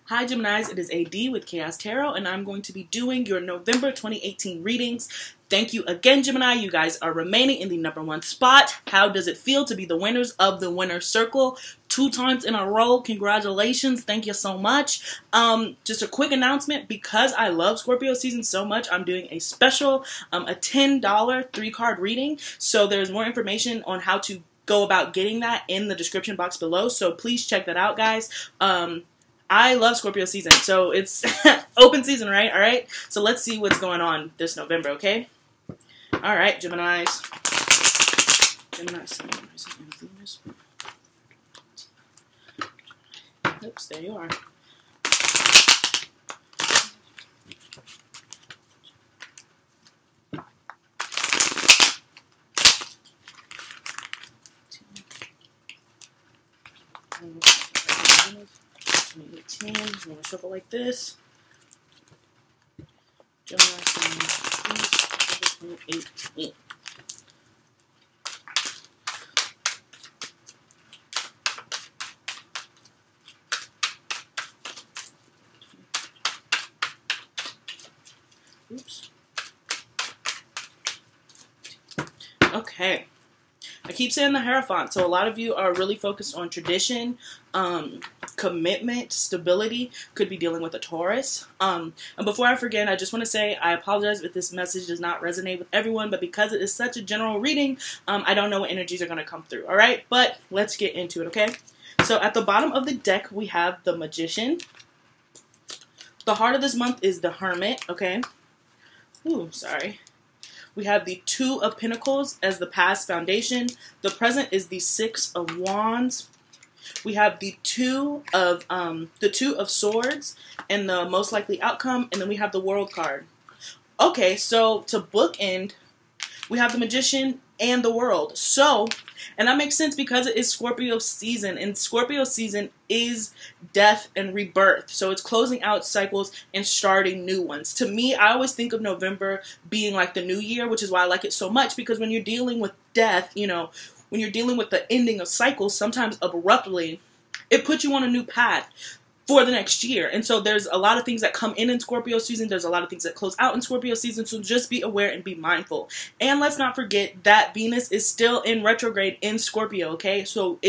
Hi Geminis, it is AD with kayxztarot, and I'm going to be doing your November 2018 readings. Thank you again, Gemini. You guys are remaining in the #1 spot. How does it feel to be the winners of the winner's circle 2 times in a row? Congratulations. Thank you so much. Just a quick announcement. Because I love Scorpio season so much, I'm doing a special, a $10 3-card reading. So there's more information on how to go about getting that in the description box below. So please check that out, guys. I love Scorpio season, so it's open season, right? All right, so let's see what's going on this November, okay? All right, Geminis. Oops, there you are. I'm going to shuffle like this. Gemini 2018. Oops. Okay. I keep saying the Hierophant, so a lot of you are really focused on tradition, commitment, stability, could be dealing with a Taurus. And before I forget, I just want to say I apologize if this message does not resonate with everyone, but because it is such a general reading, I don't know what energies are going to come through, all right? But let's get into it, okay? So at the bottom of the deck, we have the Magician. The heart of this month is the Hermit, okay? Ooh, sorry. We have the 2 of Pentacles as the past foundation. The present is the 6 of Wands. We have the 2 of Swords and the most likely outcome, and then we have the World card. Okay, so to bookend, we have the Magician and the World. So, and that makes sense because it is Scorpio season, and Scorpio season is death and rebirth. So it's closing out cycles and starting new ones. To me, I always think of November being like the new year, which is why I like it so much, because when you're dealing with death, you know, when you're dealing with the ending of cycles, sometimes abruptly, it puts you on a new path for the next year. And so there's a lot of things that come in Scorpio season. There's a lot of things that close out in Scorpio season. So just be aware and be mindful. And let's not forget that Venus is still in retrograde in Scorpio, okay? So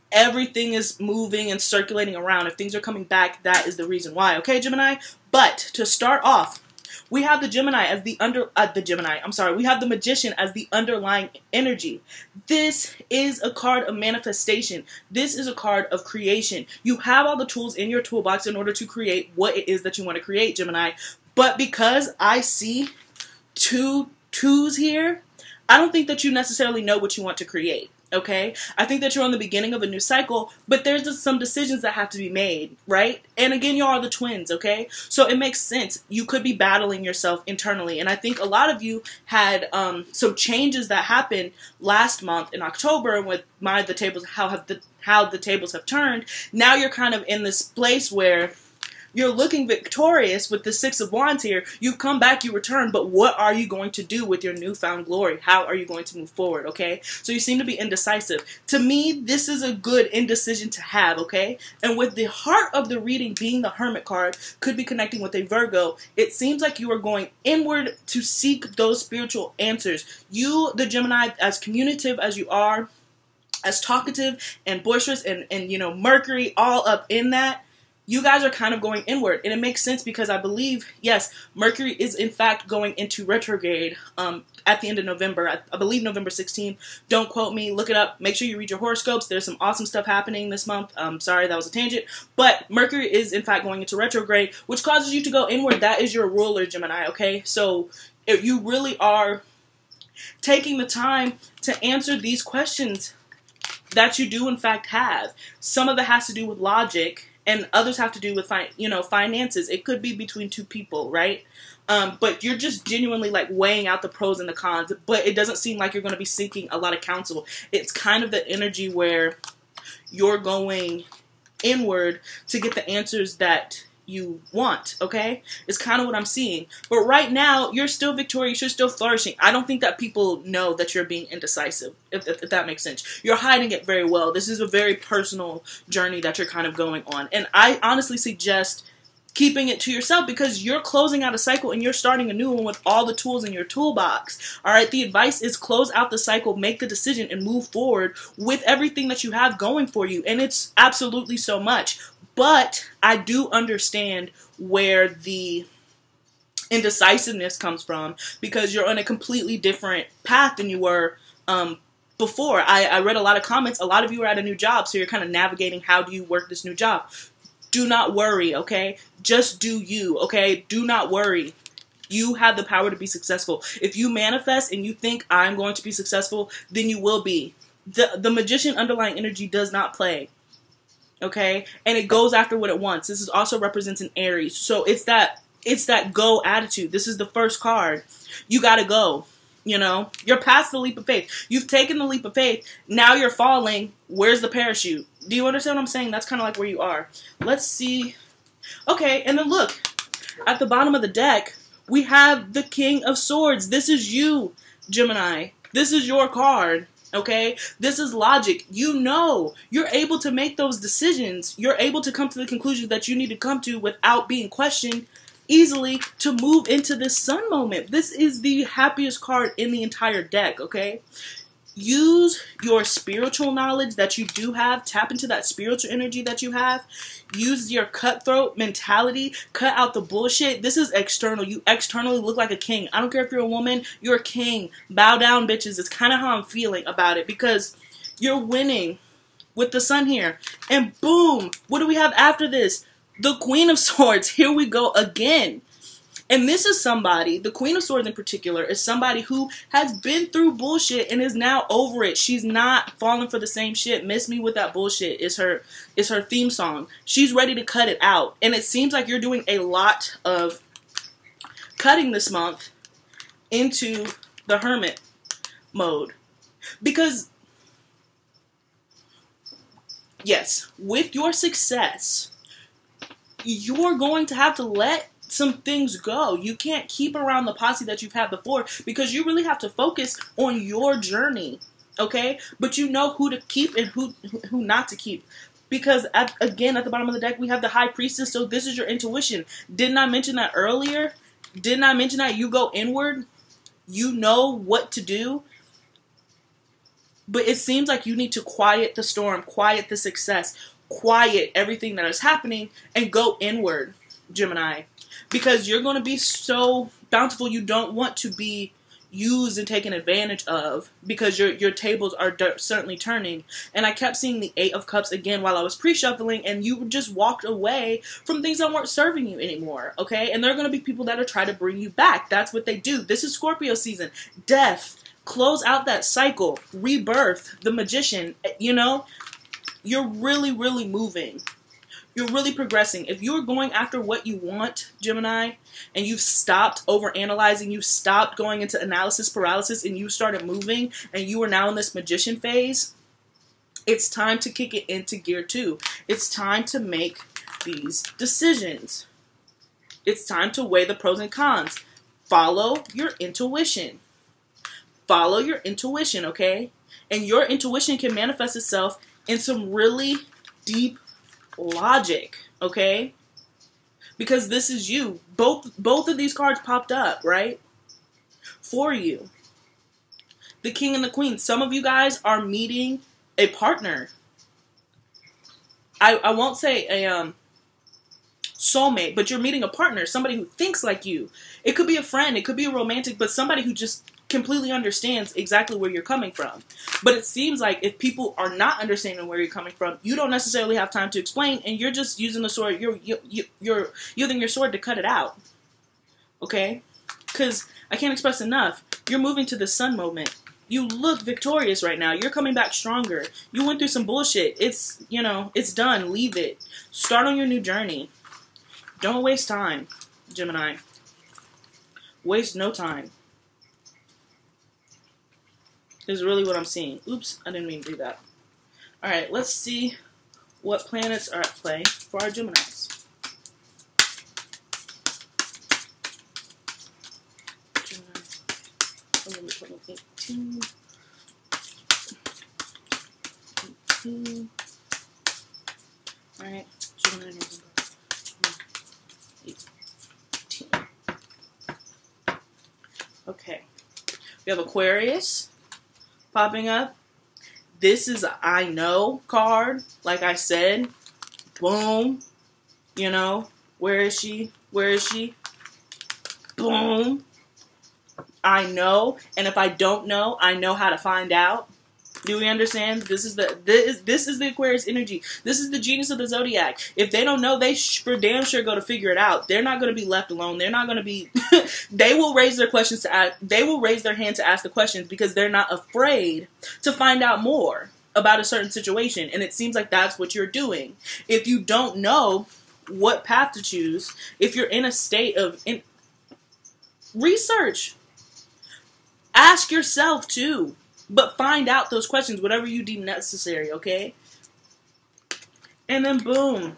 everything is moving and circulating around. If things are coming back, that is the reason why, okay, Gemini? But to start off, we have the Gemini as we have the Magician as the underlying energy. This is a card of manifestation. This is a card of creation. You have all the tools in your toolbox in order to create what it is that you want to create, Gemini. But because I see 2 2s here, I don't think that you necessarily know what you want to create. Okay, I think that you're on the beginning of a new cycle, but there's just some decisions that have to be made, right? And again, you are the twins, okay? So it makes sense. You could be battling yourself internally, and I think a lot of you had some changes that happened last month in October with how the tables have turned. Now you're kind of in this place where you're looking victorious with the 6 of Wands here. You've come back, you return, but what are you going to do with your newfound glory? How are you going to move forward, okay? So you seem to be indecisive. To me, this is a good indecision to have, okay? And with the heart of the reading being the Hermit card, could be connecting with a Virgo, it seems like you are going inward to seek those spiritual answers. You, the Gemini, as communicative as you are, as talkative and boisterous and you know, Mercury all up in that, you guys are kind of going inward, and it makes sense because I believe, yes, Mercury is in fact going into retrograde at the end of November. I believe November 16th. Don't quote me. Look it up. Make sure you read your horoscopes. There's some awesome stuff happening this month. Sorry, that was a tangent. But Mercury is in fact going into retrograde, which causes you to go inward. That is your ruler, Gemini, okay? So if you really are taking the time to answer these questions that you do in fact have. Some of it has to do with logic, and others have to do with finances. It could be between 2 people, right? But you're just genuinely like weighing out the pros and the cons, but it doesn't seem like you're going to be seeking a lot of counsel. It's kind of the energy where you're going inward to get the answers that you want, okay? It's kind of what I'm seeing. But right now, you're still victorious. You're still flourishing. I don't think that people know that you're being indecisive, if that makes sense. You're hiding it very well. This is a very personal journey that you're kind of going on. And I honestly suggest keeping it to yourself, because you're closing out a cycle and you're starting a new one with all the tools in your toolbox. All right, the advice is close out the cycle, make the decision, and move forward with everything that you have going for you. And it's absolutely so much. But I do understand where the indecisiveness comes from, because you're on a completely different path than you were before. I read a lot of comments. A lot of you are at a new job, so you're kind of navigating, how do you work this new job? Do not worry, okay? Just do you, okay? Do not worry. You have the power to be successful. If you manifest and you think, I'm going to be successful, then you will be. The magician underlying energy does not play, okay? And it goes after what it wants. This is also represents an Aries. So it's that go attitude. This is the first card. You gotta go. You know, you're past the leap of faith. You've taken the leap of faith. Now you're falling. Where's the parachute? Do you understand what I'm saying? That's kind of like where you are. Let's see. Okay, and then look. At the bottom of the deck, we have the King of Swords. This is you, Gemini. This is your card, okay? This is logic. You know. You're able to make those decisions. You're able to come to the conclusions that you need to come to without being questioned easily to move into this sun moment. This is the happiest card in the entire deck, okay? Use your spiritual knowledge that you do have. Tap into that spiritual energy that you have. Use your cutthroat mentality. Cut out the bullshit. This is external. You externally look like a king. I don't care if you're a woman. You're a king. Bow down, bitches. It's kind of how I'm feeling about it, because you're winning with the sun here. And boom! What do we have after this? The Queen of Swords. Here we go again. And this is somebody, the Queen of Swords in particular, is somebody who has been through bullshit and is now over it. She's not falling for the same shit. Miss Me With That Bullshit is her theme song. She's ready to cut it out. And it seems like you're doing a lot of cutting this month into the hermit mode. Because, yes, with your success, you're going to have to let some things go. You can't keep around the posse that you've had before, because you really have to focus on your journey, okay? But you know who to keep and who not to keep. Because, again, at the bottom of the deck, we have the High Priestess, so this is your intuition. Didn't I mention that earlier? Didn't I mention that you go inward? You know what to do? But it seems like you need to quiet the storm, quiet the success, quiet everything that is happening, and go inward, Gemini. Because you're going to be so bountiful, you don't want to be used and taken advantage of, because your tables are certainly turning. And I kept seeing the Eight of Cups again while I was pre-shuffling, and you just walked away from things that weren't serving you anymore, okay? And there are going to be people that are trying to bring you back. That's what they do. This is Scorpio season. Death. Close out that cycle. Rebirth. The Magician. You know? You're really, really moving. You're really progressing. If you're going after what you want, Gemini, and you've stopped overanalyzing, you stopped going into analysis paralysis, and you started moving, and you are now in this magician phase, it's time to kick it into gear 2. It's time to make these decisions. It's time to weigh the pros and cons. Follow your intuition. Follow your intuition, okay? And your intuition can manifest itself in some really deep logic, okay? Because this is you. Both of these cards popped up, right? For you. The King and the Queen. Some of you guys are meeting a partner. I won't say a soulmate, but you're meeting a partner. Somebody who thinks like you. It could be a friend. It could be a romantic, but somebody who just completely understands exactly where you're coming from. But it seems like if people are not understanding where you're coming from, you don't necessarily have time to explain, and you're just using the sword. You're using your sword to cut it out. Okay? Because I can't express enough. You're moving to the sun moment. You look victorious right now. You're coming back stronger. You went through some bullshit. It's, you know, it's done. Leave it. Start on your new journey. Don't waste time, Gemini. Waste no time. Is really what I'm seeing. Oops, I didn't mean to do that. Alright, let's see what planets are at play for our Geminis. 18. 18. Alright, Gemini, November. 18. Okay. We have Aquarius popping up. This is a I know card. Like I said, boom. You know, where is she? Where is she? Boom. I know. And if I don't know, I know how to find out. Do we understand? This is the Aquarius energy. This is the genius of the Zodiac. If they don't know, they for damn sure go to figure it out. They're not going to be left alone. They're not going to be. They will raise their questions to ask. They will raise their hand to ask the questions because they're not afraid to find out more about a certain situation. And it seems like that's what you're doing. If you don't know what path to choose, if you're in a state of research, ask yourself too. But find out those questions, whatever you deem necessary, okay? And then boom.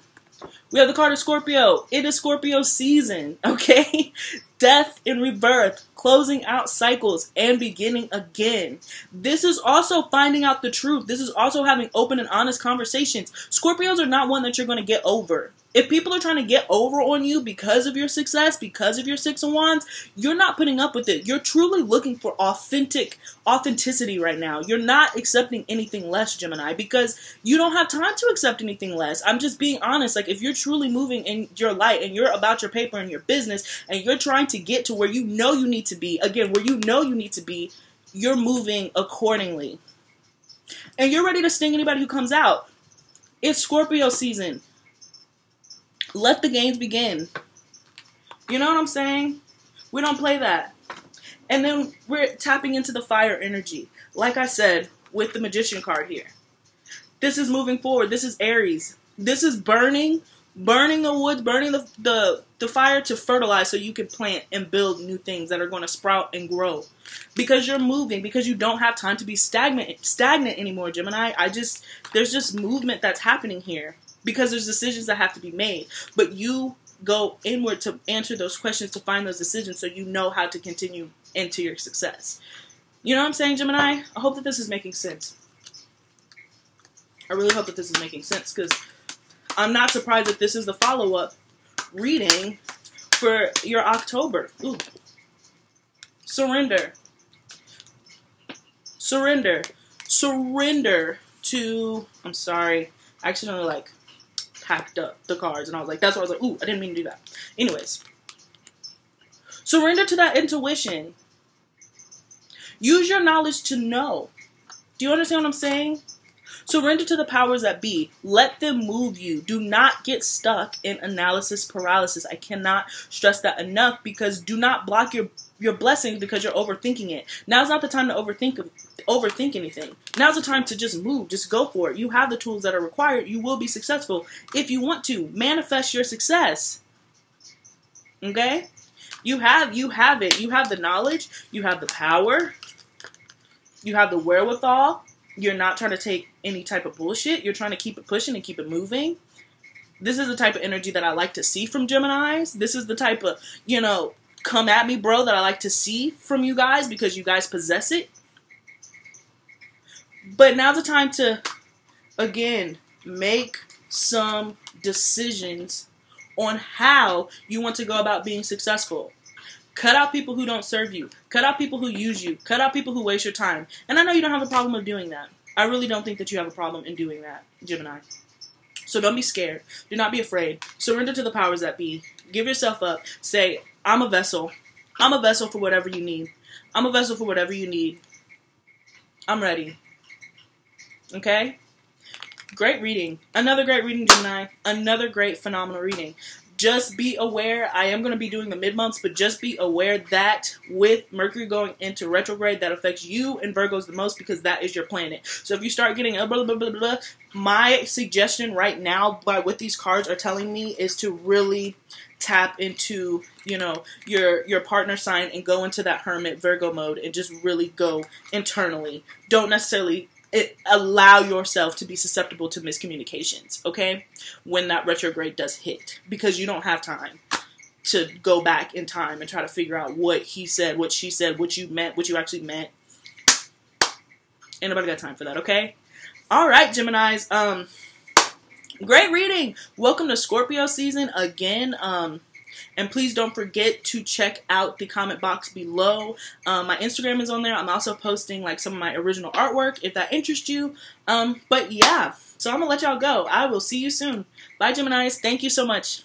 We have the card of Scorpio. It is Scorpio season, okay? Death and rebirth, closing out cycles, and beginning again. This is also finding out the truth. This is also having open and honest conversations. Scorpios are not one that you're going to get over. If people are trying to get over on you because of your success, because of your Six of Wands, you're not putting up with it. You're truly looking for authenticity right now. You're not accepting anything less, Gemini, because you don't have time to accept anything less. I'm just being honest. Like, if you're truly moving in your light and you're about your paper and your business and you're trying to get to where you know you need to be, again, where you know you need to be, you're moving accordingly. And you're ready to sting anybody who comes out. It's Scorpio season. Let the games begin. You know what I'm saying? We don't play that. And then we're tapping into the fire energy. Like I said, with the Magician card here. This is moving forward. This is Aries. This is burning the woods, burning the fire to fertilize so you can plant and build new things that are going to sprout and grow. Because you're moving, because you don't have time to be stagnant anymore, Gemini. There's just movement that's happening here. Because there's decisions that have to be made. But you go inward to answer those questions, to find those decisions so you know how to continue into your success. You know what I'm saying, Gemini? I hope that this is making sense. I really hope that this is making sense because I'm not surprised that this is the follow-up reading for your October. Ooh. Surrender. Surrender. Surrender to... I'm sorry. I accidentally, packed up the cards, and I was like, that's why I was like, ooh, I didn't mean to do that. Anyways, surrender to that intuition. Use your knowledge to know. Do you understand what I'm saying? Surrender to the powers that be. Let them move you. Do not get stuck in analysis paralysis. I cannot stress that enough, because do not block your blessings because you're overthinking it. Now's not the time to overthink anything. Now's the time to just move. Just go for it. You have the tools that are required. You will be successful if you want to. Manifest your success. Okay? You have it. You have the knowledge. You have the power. You have the wherewithal. You're not trying to take any type of bullshit. You're trying to keep it pushing and keep it moving. This is the type of energy that I like to see from Geminis. This is the type of, come at me, bro, that I like to see from you guys because you guys possess it. But now's the time to, again, make some decisions on how you want to go about being successful. Cut out people who don't serve you. Cut out people who use you. Cut out people who waste your time. And I know you don't have a problem of doing that. I really don't think that you have a problem in doing that, Gemini. So don't be scared. Do not be afraid. Surrender to the powers that be. Give yourself up. Say, I'm a vessel. I'm a vessel for whatever you need. I'm a vessel for whatever you need. I'm ready. Okay? Great reading. Another great reading, Gemini. Another great, phenomenal reading. Just be aware, I am going to be doing the mid-months, but just be aware that with Mercury going into retrograde, that affects you and Virgos the most because that is your planet. So if you start getting blah, blah, blah, blah, blah, my suggestion right now, by what these cards are telling me, is to really tap into, your partner sign and go into that Hermit Virgo mode and just really go internally. Don't necessarily allow yourself to be susceptible to miscommunications, okay? When that retrograde does hit. Because you don't have time to go back in time and try to figure out what he said, what she said, what you meant, what you actually meant. Ain't nobody got time for that, okay? Alright, Geminis. Great reading. Welcome to Scorpio season again. And please don't forget to check out the comment box below. My Instagram is on there. I'm also posting like some of my original artwork if that interests you. But yeah, so I'm gonna let y'all go. I will see you soon. Bye, Geminis. Thank you so much.